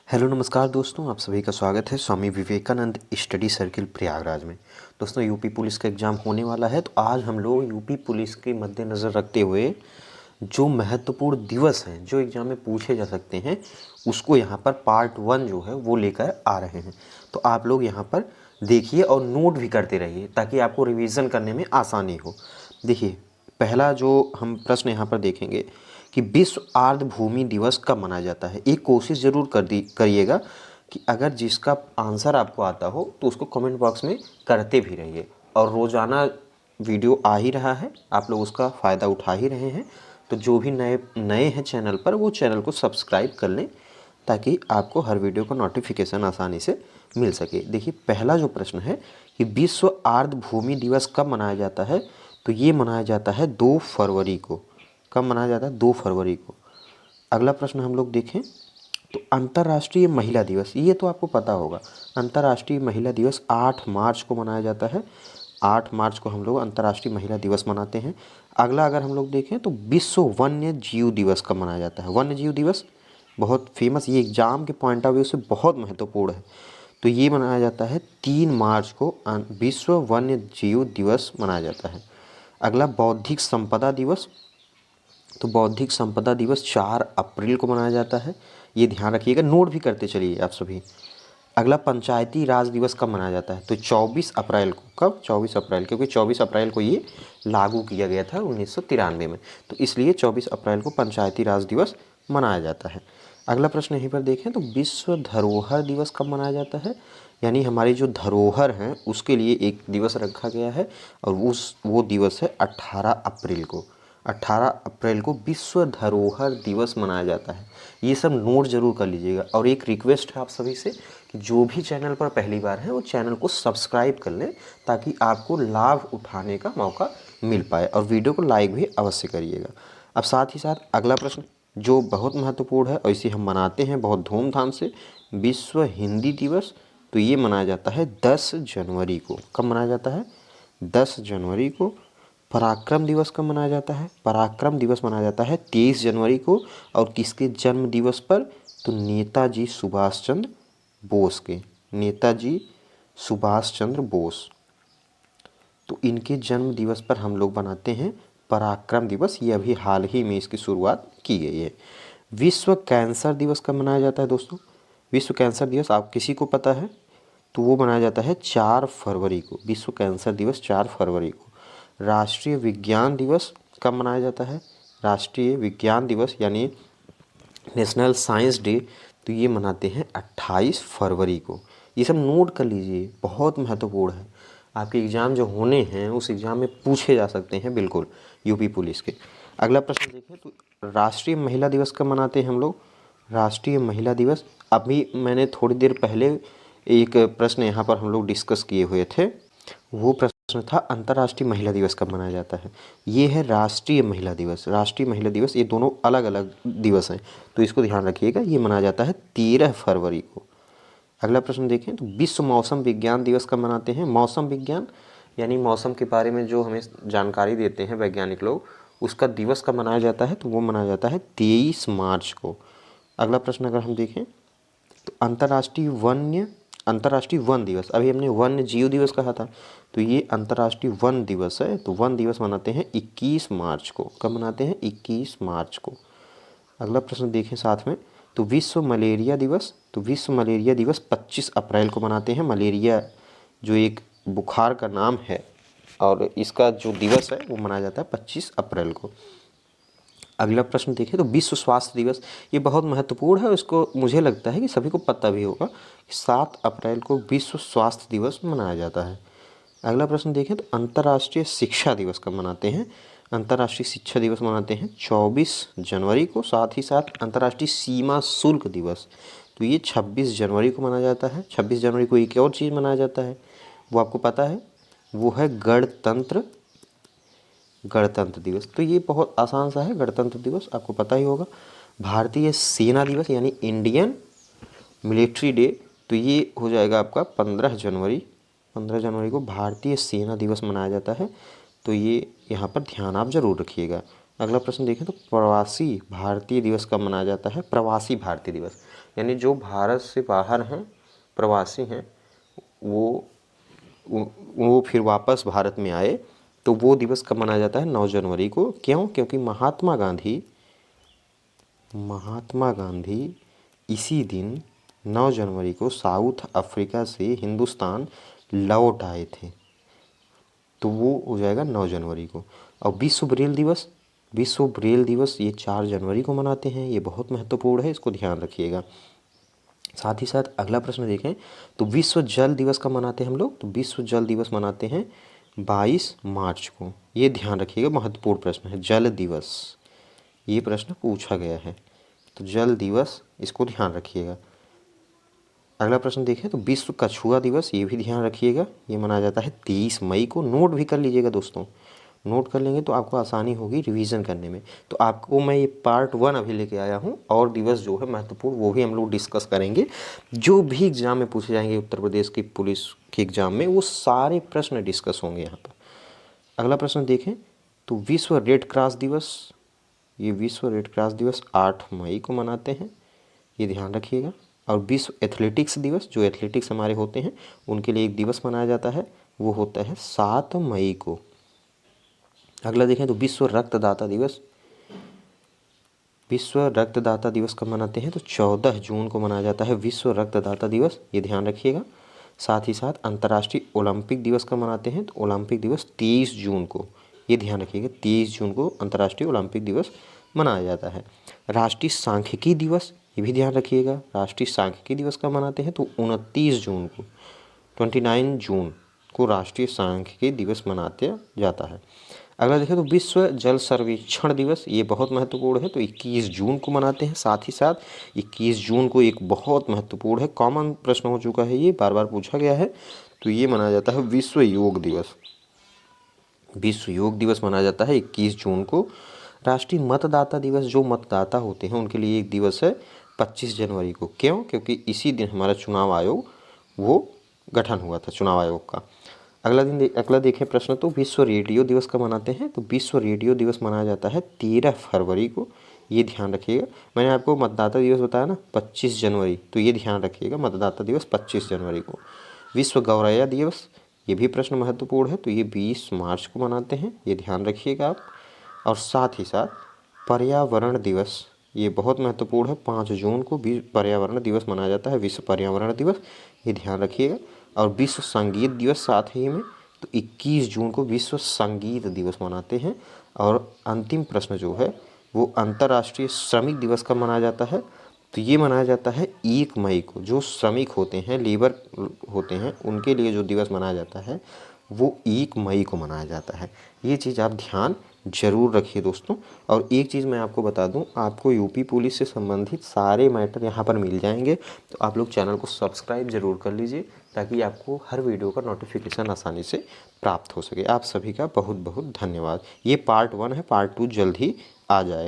Hello नमस्कार दोस्तों, आप सभी का स्वागत है स्वामी विवेकानंद स्टडी सर्किल प्रयागराज में। दोस्तों यूपी पुलिस का एग्ज़ाम होने वाला है, तो आज हम लोग यूपी पुलिस के मद्देनज़र रखते हुए जो महत्वपूर्ण दिवस हैं जो एग्ज़ाम में पूछे जा सकते हैं, उसको यहाँ पर पार्ट 1 जो है वो लेकर आ रहे हैं। तो आप लोग यहाँ पर देखिए और नोट भी करते रहिए ताकि आपको रिवीजन करने में आसानी हो। देखिए, पहला जो हम प्रश्न यहाँ पर देखेंगे कि विश्व आर्द्र भूमि दिवस कब मनाया जाता है। एक कोशिश ज़रूर करिएगा कि अगर जिसका आंसर आपको आता हो तो उसको कमेंट बॉक्स में करते भी रहिए। और रोज़ाना वीडियो आ ही रहा है, आप लोग उसका फ़ायदा उठा ही रहे हैं, तो जो भी नए नए हैं चैनल पर वो चैनल को सब्सक्राइब कर लें ताकि आपको हर वीडियो का नोटिफिकेशन आसानी से मिल सके। देखिए, पहला जो प्रश्न है कि विश्व आर्द्र भूमि दिवस कब मनाया जाता है, तो ये मनाया जाता है 2 फरवरी को। कब मनाया जाता है? 2 फरवरी को। अगला प्रश्न हम लोग देखें तो अंतर्राष्ट्रीय महिला दिवस, ये तो आपको पता होगा। अंतर्राष्ट्रीय महिला दिवस 8 मार्च को मनाया जाता है। 8 मार्च को हम लोग अंतर्राष्ट्रीय महिला दिवस मनाते हैं। अगला अगर हम लोग देखें तो विश्व वन्य जीव दिवस कब मनाया जाता है। वन्य जीव दिवस बहुत फेमस, ये एग्जाम के पॉइंट ऑफ व्यू से बहुत महत्वपूर्ण है। तो ये मनाया जाता है 3 मार्च को विश्व वन्य जीव दिवस मनाया जाता है। अगला बौद्धिक संपदा दिवस, तो बौद्धिक संपदा दिवस 4 अप्रैल को मनाया जाता है। ये ध्यान रखिएगा, नोट भी करते चलिए आप सभी। अगला पंचायती राज दिवस कब मनाया जाता है, तो 24 अप्रैल को। कब? 24 अप्रैल, क्योंकि 24 अप्रैल को ये लागू किया गया था 1993 में, तो इसलिए 24 अप्रैल को पंचायती राज दिवस मनाया जाता है। अगला प्रश्न यहीं पर देखें तो विश्व धरोहर दिवस कब मनाया जाता है, यानी हमारी जो धरोहर हैं उसके लिए एक दिवस रखा गया है और वो दिवस है 18 अप्रैल को। 18 अप्रैल को विश्व धरोहर दिवस मनाया जाता है। ये सब नोट जरूर कर लीजिएगा। और एक रिक्वेस्ट है आप सभी से कि जो भी चैनल पर पहली बार है वो चैनल को सब्सक्राइब कर लें ताकि आपको लाभ उठाने का मौका मिल पाए, और वीडियो को लाइक भी अवश्य करिएगा। अब साथ ही साथ अगला प्रश्न जो बहुत महत्वपूर्ण है और इसे हम मनाते हैं बहुत धूमधाम से, विश्व हिंदी दिवस। तो ये मनाया जाता है 10 जनवरी को। कब मनाया जाता है? 10 जनवरी को। पराक्रम दिवस कब मनाया जाता है? पराक्रम दिवस मनाया जाता है 23 जनवरी को। और किसके जन्म दिवस पर? तो नेताजी सुभाष चंद्र बोस के। नेताजी सुभाष चंद्र बोस, तो इनके जन्म दिवस पर हम लोग बनाते हैं पराक्रम दिवस। ये अभी हाल ही में इसकी शुरुआत की गई है। विश्व कैंसर दिवस कब मनाया जाता है दोस्तों? विश्व कैंसर दिवस आप किसी को पता है तो वो मनाया जाता है 4 फरवरी को। विश्व कैंसर दिवस 4 फरवरी को। राष्ट्रीय विज्ञान दिवस कब मनाया जाता है? राष्ट्रीय विज्ञान दिवस यानी नेशनल साइंस डे, तो ये मनाते हैं 28 फरवरी को। ये सब नोट कर लीजिए, बहुत महत्वपूर्ण है। आपके एग्ज़ाम जो होने हैं उस एग्ज़ाम में पूछे जा सकते हैं बिल्कुल, यूपी पुलिस के। अगला प्रश्न देखें तो राष्ट्रीय महिला दिवस कब मनाते हैं हम लोग? राष्ट्रीय महिला दिवस, अभी मैंने थोड़ी देर पहले एक प्रश्न यहाँ पर हम लोग डिस्कस किए हुए थे। वो प्रश्न था अंतर्राष्ट्रीय महिला दिवस कब मनाया जाता है। ये है राष्ट्रीय महिला दिवस। राष्ट्रीय महिला दिवस, ये दोनों अलग अलग दिवस हैं, तो इसको ध्यान रखिएगा। ये मनाया जाता है 13 फरवरी को। अगला प्रश्न देखें तो विश्व मौसम विज्ञान दिवस कब मनाते हैं? मौसम विज्ञान यानी मौसम के बारे में जो हमें जानकारी देते हैं वैज्ञानिक लोग, उसका दिवस कब मनाया जाता है? तो वो मनाया जाता है 23 मार्च को। अगला प्रश्न अगर हम देखें तो अंतर्राष्ट्रीय वन दिवस, अभी हमने वन्य जीव दिवस कहा था, तो ये अंतर्राष्ट्रीय वन दिवस है। तो वन दिवस मनाते हैं 21 मार्च को। कब मनाते हैं? 21 मार्च को। अगला प्रश्न देखें साथ में तो विश्व मलेरिया दिवस, तो विश्व मलेरिया दिवस 25 अप्रैल को मनाते हैं। मलेरिया जो एक बुखार का नाम है और इसका जो दिवस है वो मनाया जाता है 25 अप्रैल को। अगला प्रश्न देखें तो विश्व स्वास्थ्य दिवस, ये बहुत महत्वपूर्ण है, इसको मुझे लगता है कि सभी को पता भी होगा कि 7 अप्रैल को विश्व स्वास्थ्य दिवस मनाया जाता है। अगला प्रश्न देखें तो अंतर्राष्ट्रीय शिक्षा दिवस कब मनाते हैं? अंतर्राष्ट्रीय शिक्षा दिवस मनाते हैं 24 जनवरी को। साथ ही साथ अंतर्राष्ट्रीय सीमा शुल्क दिवस, तो ये 26 जनवरी को मनाया जाता है। 26 जनवरी को एक और चीज़ मनाया जाता है, वो आपको पता है, वो है गणतंत्र दिवस। तो ये बहुत आसान सा है, गणतंत्र दिवस आपको पता ही होगा। भारतीय सेना दिवस यानी इंडियन मिलिट्री डे, तो ये हो जाएगा आपका 15 जनवरी। 15 जनवरी को भारतीय सेना दिवस मनाया जाता है, तो ये यहाँ पर ध्यान आप जरूर रखिएगा। अगला प्रश्न देखें तो प्रवासी भारतीय दिवस कब मनाया जाता है? प्रवासी भारतीय दिवस यानी जो भारत से बाहर हैं, प्रवासी हैं, वो फिर वापस भारत में आए, तो वो दिवस कब मनाया जाता है? 9 जनवरी को। क्यों? क्योंकि महात्मा गांधी इसी दिन 9 जनवरी को साउथ अफ्रीका से हिंदुस्तान लौट आए थे, तो वो हो जाएगा 9 जनवरी को। और विश्व ब्रेल दिवस ये 4 जनवरी को मनाते हैं। ये बहुत महत्वपूर्ण है, इसको ध्यान रखिएगा। साथ ही साथ अगला प्रश्न देखें तो विश्व जल दिवस कब मनाते हैं हम लोग? तो विश्व जल दिवस मनाते हैं 22 मार्च को। ये ध्यान रखिएगा, महत्वपूर्ण प्रश्न है, जल दिवस, ये प्रश्न पूछा गया है, तो जल दिवस इसको ध्यान रखिएगा। अगला प्रश्न देखें तो विश्व कछुआ दिवस, ये भी ध्यान रखिएगा, ये मनाया जाता है 23 मई को। नोट भी कर लीजिएगा दोस्तों, नोट कर लेंगे तो आपको आसानी होगी रिवीजन करने में। तो आपको मैं ये पार्ट 1 अभी लेके आया हूँ, और दिवस जो है महत्वपूर्ण वो भी हम लोग डिस्कस करेंगे। जो भी एग्जाम में पूछे जाएंगे उत्तर प्रदेश की पुलिस के एग्जाम में, वो सारे प्रश्न डिस्कस होंगे यहाँ पर। अगला प्रश्न देखें तो विश्व रेड क्रॉस दिवस, ये विश्व रेड क्रॉस दिवस 8 मई को मनाते हैं, ये ध्यान रखिएगा। और विश्व एथलेटिक्स दिवस, जो एथलेटिक्स हमारे होते हैं उनके लिए एक दिवस मनाया जाता है, वो होता है 7 मई को। अगला देखें तो विश्व रक्तदाता दिवस, विश्व रक्तदाता दिवस कब मनाते हैं? तो 14 जून को मनाया जाता है विश्व रक्तदाता दिवस, ये ध्यान रखिएगा। साथ ही साथ अंतर्राष्ट्रीय ओलंपिक दिवस कब मनाते हैं? तो ओलंपिक दिवस 23 जून को, ये ध्यान रखिएगा, 23 जून को अंतर्राष्ट्रीय ओलंपिक दिवस मनाया जाता है। राष्ट्रीय सांख्यिकी दिवस, ये भी ध्यान रखिएगा, राष्ट्रीय सांख्यिकी दिवस कब मनाते हैं? तो 29 जून को, 29 जून को राष्ट्रीय सांख्यिकी दिवस मनाया जाता है। अगला देखें तो विश्व जल सर्वेक्षण दिवस, ये बहुत महत्वपूर्ण है, तो 21 जून को मनाते हैं। साथ ही साथ 21 जून को एक बहुत महत्वपूर्ण है, कॉमन प्रश्न हो चुका है, ये बार बार पूछा गया है, तो ये मनाया जाता है विश्व योग दिवस। विश्व योग दिवस मनाया जाता है 21 जून को। राष्ट्रीय मतदाता दिवस, जो मतदाता होते हैं उनके लिए एक दिवस है 25 जनवरी को। क्यों? क्योंकि इसी दिन हमारा चुनाव आयोग वो गठन हुआ था, चुनाव आयोग का। अगला देखें प्रश्न तो विश्व रेडियो दिवस कब मनाते हैं? तो विश्व रेडियो दिवस मनाया जाता है 13 फरवरी को, ये ध्यान रखिएगा। मैंने आपको मतदाता दिवस बताया ना 25 जनवरी, तो ये ध्यान रखिएगा, मतदाता दिवस 25 जनवरी को। विश्व गौरैया दिवस, ये भी प्रश्न महत्वपूर्ण है, तो ये 20 मार्च को मनाते हैं, ये ध्यान रखिएगा आप। और साथ ही साथ पर्यावरण दिवस, ये बहुत महत्वपूर्ण है, 5 जून को पर्यावरण दिवस मनाया जाता है, विश्व पर्यावरण दिवस, ये ध्यान रखिएगा। और विश्व संगीत दिवस साथ ही में, तो 21 जून को विश्व संगीत दिवस मनाते हैं। और अंतिम प्रश्न जो है वो अंतर्राष्ट्रीय श्रमिक दिवस कब मनाया जाता है? तो ये मनाया जाता है 1 मई को। जो श्रमिक होते हैं, लेबर होते हैं, उनके लिए जो दिवस मनाया जाता है वो 1 मई को मनाया जाता है। ये चीज़ आप ध्यान जरूर रखिए दोस्तों। और एक चीज़ मैं आपको बता दूं, आपको यूपी पुलिस से संबंधित सारे मैटर यहाँ पर मिल जाएंगे, तो आप लोग चैनल को सब्सक्राइब जरूर कर लीजिए, ताकि आपको हर वीडियो का नोटिफिकेशन आसानी से प्राप्त हो सके। आप सभी का बहुत बहुत धन्यवाद। ये पार्ट 1 है, पार्ट 2 जल्द ही आ जाएगा।